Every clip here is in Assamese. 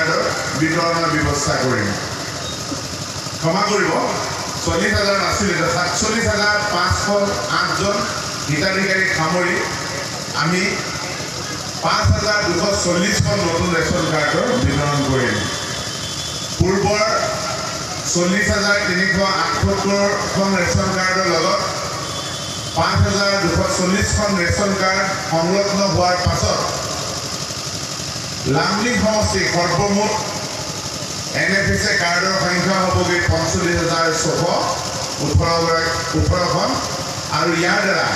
কাৰ্ডৰ বিতৰণৰ ব্যৱস্থা কৰিম। ক্ষমা কৰিব 40,000 নাছিল, 47,508জন হিতাধিকাৰীক সামৰি আমি 5,240খন নতুন ৰেচন কাৰ্ডৰ বিতৰণ কৰিম। পূৰ্বৰ 40,378খন ৰেচন কাৰ্ডৰ লগত 5,240খন ৰেচন কাৰ্ড সংলগ্ন হোৱাৰ পাছত লামডিং সমষ্টিৰ সৰ্বমুঠ NFSA কাৰ্ডৰ সংখ্যা হ'বগৈ 45,618খন আৰু ইয়াৰ দ্বাৰা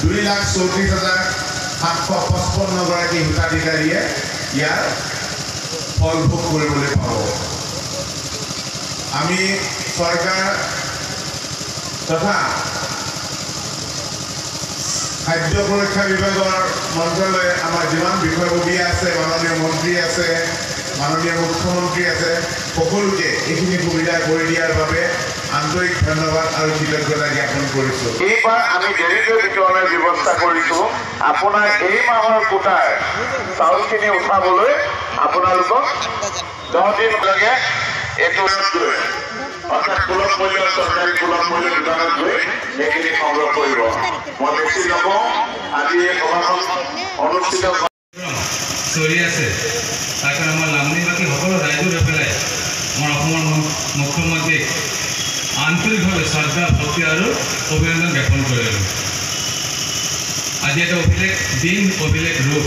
2,34,755 হিতাধিকাৰীয়ে ইয়াৰ ফল ভোগ কৰিবলৈ পাব। আমি চৰকাৰ তথা খাদ্য সুৰক্ষা বিভাগৰ মন্ত্ৰালয়ে আমাৰ যিমান বিষয়ববী আছে, মাননীয় মন্ত্ৰী আছে, মাননীয় মুখ্যমন্ত্ৰী আছে, সকলোকে এইখিনি সুবিধা কৰি দিয়াৰ বাবে আন্তৰিক ধন্যবাদ আৰু কৃতজ্ঞতা জ্ঞাপন কৰিছোঁ। এইবাৰ আমি দেৰিকৈ বিতৰণৰ ব্যৱস্থা কৰিছোঁ। আপোনাৰ এই মাহৰ কোটাৰ চাউলখিনি উঠাবলৈ আপোনালোকক 10 দিন লাগে এইটো অৰ্থাৎ সুলভ মূল্য চৰকাৰী সুলভ মূল্য দোকানত গৈ সেইখিনি সংগ্ৰহ কৰিব। মই বেছি নকওঁ, আজি এই সভাখন অনুষ্ঠিত চলি আছে। তাৰ কাৰণে আমাৰ লামডিংবাসী সকলো ৰাইজৰ হৈ পেলাই আমাৰ অসমৰ মুখ্যমন্ত্ৰীক আন্তৰিকভাৱে শ্ৰদ্ধা ভক্তি আৰু অভিনন্দন জ্ঞাপন কৰিলোঁ। আজি এটা অভিলেখ দিন, অভিলেখ ৰূপ।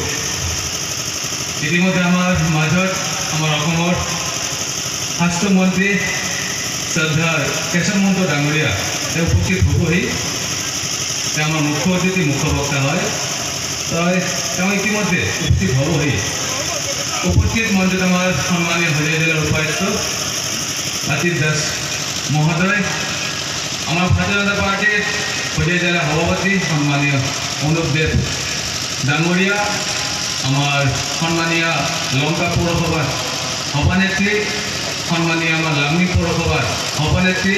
ইতিমধ্যে আমাৰ মাজত আমাৰ অসমৰ স্বাস্থ্যমন্ত্ৰী শ্ৰদ্ধা কেশৱ মহন্ত ডাঙৰীয়া তেওঁ উপস্থিত হ'বহি। তেওঁ আমাৰ মুখ্য অতিথি, মুখ্য বক্তা হয়। তেওঁ ইতিমধ্যে উপস্থিত হ'বহি। উপস্থিত মঞ্চত আমাৰ সন্মানীয় হোজাই জিলাৰ উপায়ুক্ত আতিশ দাস মহোদয়, আমাৰ ভাৰতীয় জনতা পাৰ্টিৰ হোজাই জিলাৰ সভাপতি সন্মানীয় অনুপ দেৱ ডাঙৰীয়া, আমাৰ সন্মানীয় লংকা পৌৰসভাৰ সভানেত্ৰী, সন্মানীয় আমাৰ লামডিং পৌৰসভাৰ সভানেত্ৰী